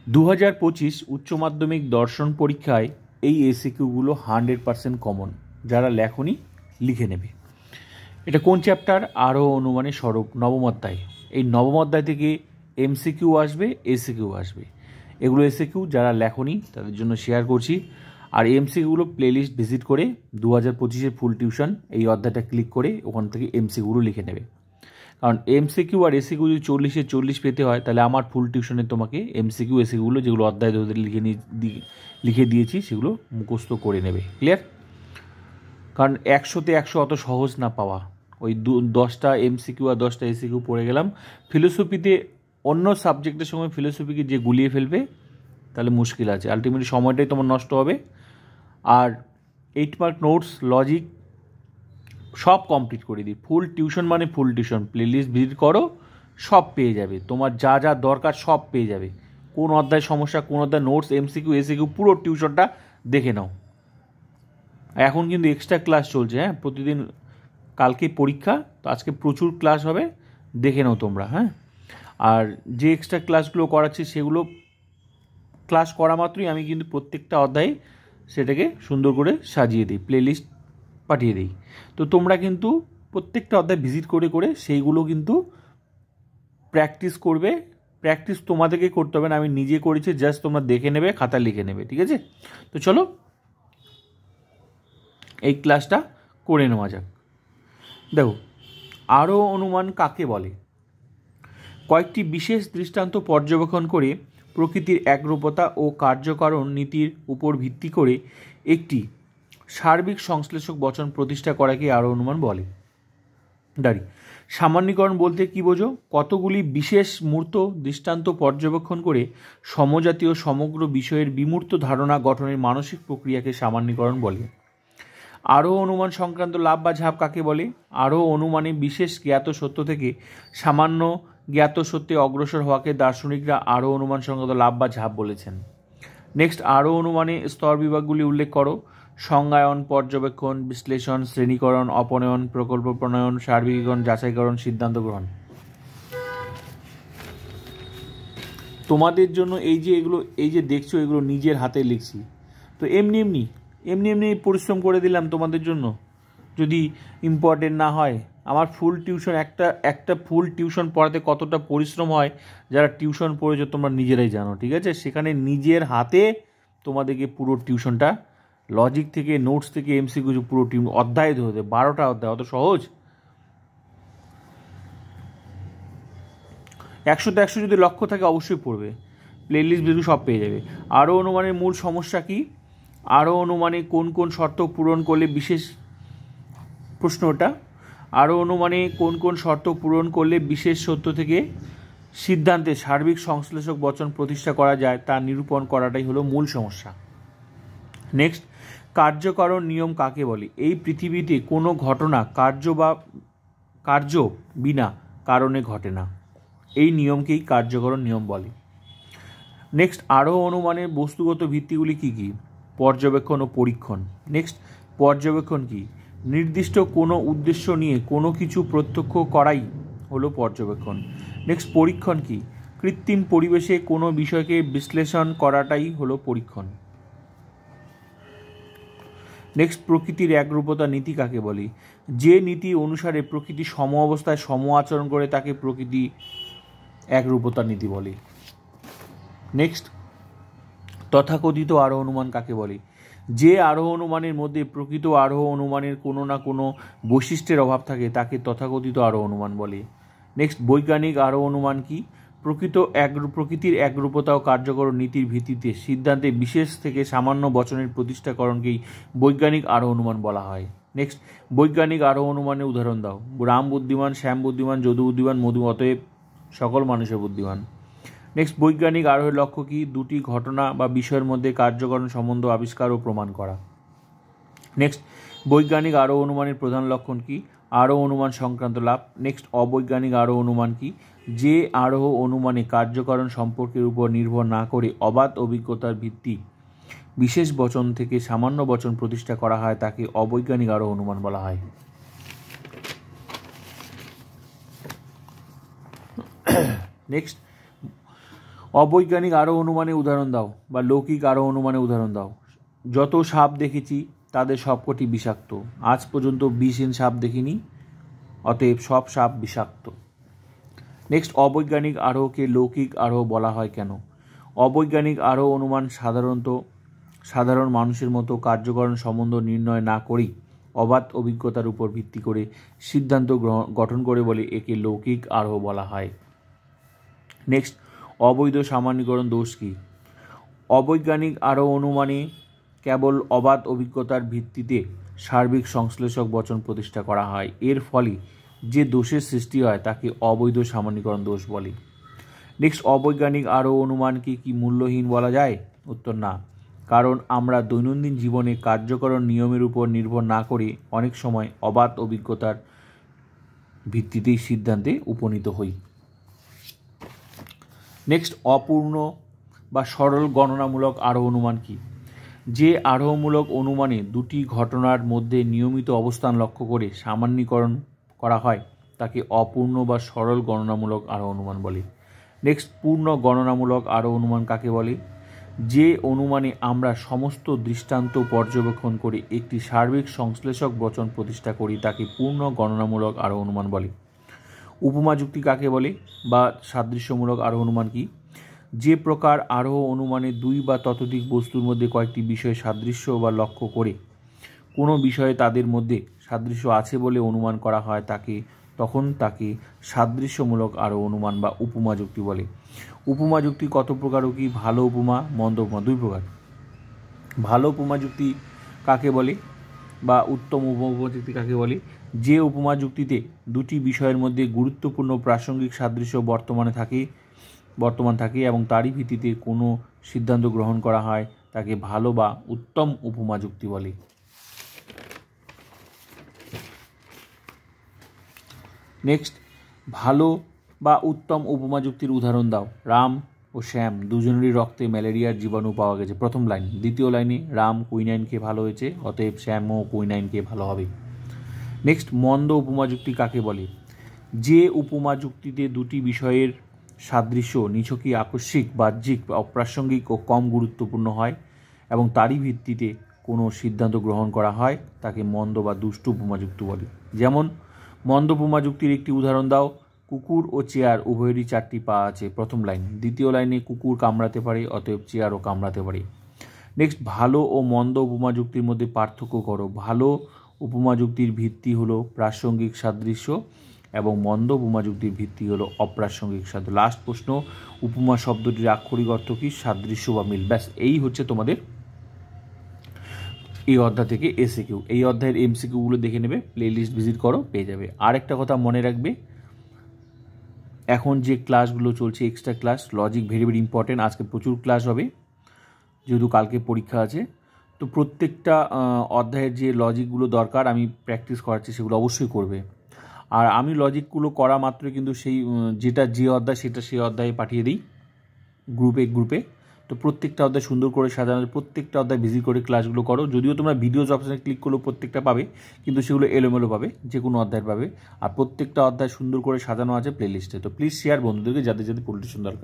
2025 উচ্চ মাধ্যমিক দর্শন পরীক্ষায় এই এসিকিউগুলো 100% কমন। যারা লেখনি লিখে নেবে। এটা কোন চ্যাপ্টার? আরোহ অনুমানের স্বরূপ, নবম অধ্যায়। এই নবম অধ্যায় থেকে এমসিকিউ আসবে, এসিকিউ আসবে। এগুলো এসিকিউ যারা লেখনি তাদের জন্য শেয়ার করছি। আর এমসিকিউগুলো প্লেলিস্ট ভিজিট করে 2025-এর ফুল টিউশন এই অধ্যায়টা ক্লিক করে ওখান থেকে এমসিকিউগুলো লিখে নেবে। কারণ এমসিকিউ আর এসিকিউ যদি 40-এ 40 পেতে হয় তাহলে আমার ফুল টিউশনে তোমাকে এমসিকিউ এসিকিউগুলো যেগুলো অধ্যায় ধরে লিখে দিয়েছি সেগুলো মুখস্থ করে নেবে। ক্লিয়ার? কারণ 100-তে 100 অত সহজ না পাওয়া। ওই 10টা এমসিকিউ আর 10টা এসিকিউ পড়ে গেলাম। ফিলোসফিতে অন্য সাবজেক্টের সঙ্গে ফিলোসফিকে যে গুলিয়ে ফেলবে তাহলে মুশকিল আছে, আলটিমেটলি সময়টাই তোমার নষ্ট হবে। আর 8 মার্ক নোটস, লজিক সব কমপ্লিট করে দিই। ফুল টিউশন মানে ফুল টিউশন। প্লেলিস্ট ভিজিট করো, সব পেয়ে যাবে। তোমার যা যা দরকার সব পেয়ে যাবে। কোন অধ্যায় সমস্যা, কোন অধ্যায় নোটস, এমসিকিউ এসিকিউ পুরো টিউশনটা দেখে নাও। এখন কিন্তু এক্সট্রা ক্লাস চলছে, হ্যাঁ, প্রতিদিন। কালকে পরীক্ষা, তো আজকে প্রচুর ক্লাস হবে, দেখে নাও তোমরা। হ্যাঁ, আর যে এক্সট্রা ক্লাসগুলো করাচ্ছি সেগুলো ক্লাস করা মাত্রই আমি কিন্তু প্রত্যেকটা অধ্যায়ে সেটাকে সুন্দর করে সাজিয়ে দিই, প্লেলিস্ট পাঠিয়ে দিই। তো তোমরা কিন্তু প্রত্যেকটা অধ্যায় ভিজিট করে করে সেইগুলো কিন্তু প্র্যাকটিস করবে। প্র্যাকটিস তোমাদেরকে করতে হবে না, আমি নিজে করেছি, জাস্ট তোমরা দেখে নেবে, খাতা লিখে নেবে। ঠিক আছে? তো চলো এই ক্লাসটা করে নেওয়া যাক। দেখো, আরোহ অনুমান কাকে বলে? কয়েকটি বিশেষ দৃষ্টান্ত পর্যবেক্ষণ করে প্রকৃতির একরূপতা ও কার্যকারণ নীতির উপর ভিত্তি করে একটি সার্বিক সংশ্লেষক বচন প্রতিষ্ঠা করাকে আরোহ অনুমান বলে। সামান্যীকরণ বলতে কি বোঝো? কতগুলি বিশেষ মূর্ত দৃষ্টান্ত পর্যবেক্ষণ করে সমজাতীয় সমগ্র বিষয়ের বিমূর্ত ধারণা গঠনের মানসিক প্রক্রিয়াকে সামান্যীকরণ বলে। আরোহ অনুমান সংক্রান্ত লাভ বা ঝাঁপ কাকে বলে? আরোহ অনুমানে বিশেষ জ্ঞাত সত্য থেকে সামান্য জ্ঞাত সত্যে অগ্রসর হওয়াকে দার্শনিকরা আরোহ অনুমান সংক্রান্ত লাভ বা ঝাঁপ বলেছেন। নেক্সট, আরোহ অনুমানে স্তর বিভাগগুলি উল্লেখ করো। সংজ্ঞায়ন, পর্যবেক্ষণ, বিশ্লেষণ, শ্রেণীকরণ, অপনয়ন, প্রকল্প প্রণয়ন, সার্বিকীকরণ, যাচাইকরণ, সিদ্ধান্ত গ্রহণ। তোমাদের জন্য এই যে দেখছো এগুলো নিজের হাতে লিখছি, তো এমনি পরিশ্রম করে দিলাম তোমাদের জন্য। যদি ইম্পর্টেন্ট না হয়, আমার ফুল টিউশন একটা ফুল টিউশন পড়াতে কতটা পরিশ্রম হয় যারা টিউশন পড়েছো তোমরা নিজেরাই জানো। ঠিক আছে? সেখানে নিজের হাতে তোমাদেরকে পুরো টিউশনটা লজিক থেকে, নোটস থেকে, এমসিকিউ পুরো অধ্যায় ধরে 12টা অধ্যায়, অত সহজ? 100-তে 100 যদি লক্ষ্য থাকে অবশ্যই পড়বে। প্লেলিস্ট ভিডিও সব পেয়ে যাবে। আরোহ অনুমানের মূল সমস্যা কি? আরোহ অনুমানে কোন কোন শর্ত পূরণ করলে বিশেষ প্রশ্নটা আরোহ অনুমানে কোন কোন শর্ত পূরণ করলে বিশেষ সত্য থেকে সিদ্ধান্তে সার্বিক সংশ্লেষক বচন প্রতিষ্ঠা করা যায় তা নিরূপণ করাটাই হলো মূল সমস্যা। নেক্সট, কার্যকারণ নিয়ম কাকে বলে? এই পৃথিবীতে কোনো ঘটনা কার্য বিনা কারণে ঘটে না। এই নিয়মকেই কার্যকরণ নিয়ম বলে। নেক্সট, আরোহ অনুমানের বস্তুগত ভিত্তিগুলি কী কী? পর্যবেক্ষণ ও পরীক্ষণ। নেক্সট, পর্যবেক্ষণ কি? নির্দিষ্ট কোনো উদ্দেশ্য নিয়ে কোনো কিছু প্রত্যক্ষ করাই হলো পর্যবেক্ষণ। নেক্সট, পরীক্ষণ কি? কৃত্রিম পরিবেশে কোনো বিষয়কে বিশ্লেষণ করাটাই হলো পরীক্ষণ। নেক্সট, প্রকৃতির একরূপতা নীতি কাকে বলে? যে নীতি অনুসারে প্রকৃতি সম অবস্থায় সম আচরণ করে তাকে প্রকৃতি একরূপতা নীতি বলে। নেক্সট, তথাকথিত আরোহ অনুমান কাকে বলে? যে আরোহ অনুমানের মধ্যে প্রকৃত আরোহ অনুমানের কোনো না কোনো বৈশিষ্ট্যের অভাব থাকে তাকে তথাকথিত আরোহ অনুমান বলে। নেক্সট, বৈজ্ঞানিক আরোহ অনুমান কি? প্রকৃতির একরূপতা ও কার্যকর নীতির ভিত্তিতে সিদ্ধান্তে বিশেষ থেকে সামান্য বচনের প্রতিষ্ঠাকরণকেই বৈজ্ঞানিক আরোহ অনুমান বলা হয়। নেক্সট, বৈজ্ঞানিক আরোহ অনুমানের উদাহরণ দাও। রাম বুদ্ধিমান, শ্যাম বুদ্ধিমান, যদু বুদ্ধিমান, মধু, অতএব সকল মানুষের বুদ্ধিমান। নেক্সট, বৈজ্ঞানিক আরোহের লক্ষ্য কি? দুটি ঘটনা বা বিষয়ের মধ্যে কার্যকরণ সম্বন্ধ আবিষ্কার ও প্রমাণ করা। নেক্সট, বৈজ্ঞানিক আরোহ অনুমানের প্রধান লক্ষণ কি? আরোহ অনুমান সংক্রান্ত লাভ। নেক্সট, অবৈজ্ঞানিক আরোহ অনুমান কি? যে আরোহ অনুমানে কার্যকরণ সম্পর্কের উপর নির্ভর না করে অবাধ অভিজ্ঞতার ভিত্তি বিশেষ বচন থেকে সামান্য বচন প্রতিষ্ঠা করা হয় তাকে অবৈজ্ঞানিক আরোহ অনুমান বলা হয়। নেক্সট, অবৈজ্ঞানিক আরও অনুমানে উদাহরণ দাও বা লৌকিক আরও অনুমানে উদাহরণ দাও। যত সাপ দেখেছি তাদের সবকটি বিষাক্ত, আজ পর্যন্ত বিষহীন সাপ দেখিনি, অতএব সব সাপ বিষাক্ত। নেক্সট, অবৈজ্ঞানিক আরোহকে লৌকিক আরোহ বলা হয় কেন? অবৈজ্ঞানিক আরোহ অনুমান সাধারণ মানুষের মতো কার্যকরণ সম্বন্ধ নির্ণয় না করেই অবাধ অভিজ্ঞতার উপর ভিত্তি করে সিদ্ধান্ত গঠন করে বলে একে লৌকিক আরোহ বলা হয়। নেক্সট, অবৈধ সামান্যীকরণ দোষ কী? অবৈজ্ঞানিক আরোহ অনুমানে কেবল অবাধ অভিজ্ঞতার ভিত্তিতে সার্বিক সংশ্লেষক বচন প্রতিষ্ঠা করা হয়। এর ফলে যে দোষের সৃষ্টি হয় তাকে অবৈধ সামান্যীকরণ দোষ বলে। নেক্সট, অবৈজ্ঞানিক আরোহ অনুমানকে কি মূল্যহীন বলা যায়? উত্তর না, কারণ আমরা দৈনন্দিন জীবনে কার্যকরণ নিয়মের উপর নির্ভর না করে অনেক সময় অবাধ অভিজ্ঞতার ভিত্তিতেই সিদ্ধান্তে উপনীত হই। নেক্সট, অপূর্ণ বা সরল গণনামূলক আরোহ অনুমান কি? যে আরোহমূলক অনুমানে দুটি ঘটনার মধ্যে নিয়মিত অবস্থান লক্ষ্য করে সামান্যীকরণ করা হয় তাকে অপূর্ণ বা সরল গণনামূলক আরোহ অনুমান বলে। নেক্সট, পূর্ণ গণনামূলক আরোহ অনুমান কাকে বলে? যে অনুমানে আমরা সমস্ত দৃষ্টান্ত পর্যবেক্ষণ করে একটি সার্বিক সংশ্লেষক বচন প্রতিষ্ঠা করি তাকে পূর্ণ গণনামূলক আরোহ অনুমান বলে। উপমা যুক্তি কাকে বলে বা সাদৃশ্যমূলক আরোহ অনুমান কি? যে প্রকার আরোহ অনুমানে দুই বা ততোধিক বস্তুর মধ্যে কয়েকটি বিষয় সাদৃশ্য বা লক্ষ্য করে কোনো বিষয়ে তাদের মধ্যে সাদৃশ্য আছে বলে অনুমান করা হয় তখন তাকে সাদৃশ্যমূলক আরোহ অনুমান বা উপমা যুক্তি বলে। উপমা যুক্তি কত প্রকার ও কি? ভালো উপমা, মন্দ উপমা, দুই প্রকার। ভালো উপমা যুক্তি কাকে বলে বা উত্তম উপমা যুক্তি কাকে বলে? যে উপমা যুক্তিতে দুটি বিষয়ের মধ্যে গুরুত্বপূর্ণ প্রাসঙ্গিক সাদৃশ্য বর্তমান থাকে এবং তারই ভিত্তিতে কোনো সিদ্ধান্ত গ্রহণ করা হয় তাকে ভালো বা উত্তম উপমা যুক্তি বলে। নেক্সট, ভালো বা উত্তম উপমা যুক্তির উদাহরণ দাও। রাম ও শ্যাম দুজনেরই রক্তে ম্যালেরিয়ার জীবাণু পাওয়া গেছে, প্রথম লাইন। দ্বিতীয় লাইনে রাম কুইনাইন খেয়ে ভালো হয়েছে, অতএব শ্যামও কুইনাইন খেয়ে ভালো হবে। নেক্সট, মন্দ উপমা যুক্তি কাকে বলে? যে উপমা যুক্তিতে দুটি বিষয়ের সাদৃশ্য নিছকই আকস্মিক, বাহ্যিক, অপ্রাসঙ্গিক ও কম গুরুত্বপূর্ণ হয় এবং তারই ভিত্তিতে কোনো সিদ্ধান্ত গ্রহণ করা হয় তাকে মন্দ বা দুষ্ট উপমা যুক্তি বলে। যেমন, মন্দ উপমা যুক্তির একটি উদাহরণ দাও। কুকুর ও চেয়ার উভয়েরই 4টি পা আছে, প্রথম লাইন। দ্বিতীয় লাইনে কুকুর কামড়াতে পারে, অতএব চেয়ারও কামড়াতে পারে। নেক্সট, ভালো ও মন্দ উপমা যুক্তির মধ্যে পার্থক্য করো। ভালো উপমা যুক্তির ভিত্তি হলো প্রাসঙ্গিক সাদৃশ্য এবং মন্দ উপমা যুক্তির ভিত্তি হলো অপ্রাসঙ্গিক সাদৃশ্য। লাস্ট প্রশ্ন, উপমা শব্দটির আক্ষরিক অর্থ কি? সাদৃশ্য বা মিল। ব্যাস, এই হচ্ছে তোমাদের এই অধ্যায় থেকে এসিকিউ। এই অধ্যায়ের এমসিকিউগুলো দেখে নেবে, প্লে লিস্ট ভিজিট করো, পেয়ে যাবে। আর একটা কথা মনে রাখবে, এখন যে ক্লাসগুলো চলছে extra class, logic very very important. আজকে প্রচুর ক্লাস হবে যেহেতু কালকে পরীক্ষা আছে। তো প্রত্যেকটা অধ্যায়ের যে লজিকগুলো দরকার আমি প্র্যাকটিস করাচ্ছি সেগুলো অবশ্যই করবে। আর আমি লজিকগুলো করা মাত্রই কিন্তু যে অধ্যায় সেই অধ্যায়ে পাঠিয়ে দিই গ্রুপে। তো প্রত্যেকটা অধ্যায় সুন্দর করে সাজানো, প্রত্যেকটা অধ্যায় ভিজিট করে ক্লাসগুলো করো। যদিও তোমরা ভিডিওস অপশানে ক্লিক করলেও প্রত্যেকটা পাবে, কিন্তু সেগুলো এলোমেলো পাবে, যে কোনো অধ্যায়ের পাবে। আর প্রত্যেকটা অধ্যায় সুন্দর করে সাজানো আছে প্লেলিস্টে। তো প্লিজ শেয়ার বন্ধুদেরকে যাদের পরিবেশন দরকার।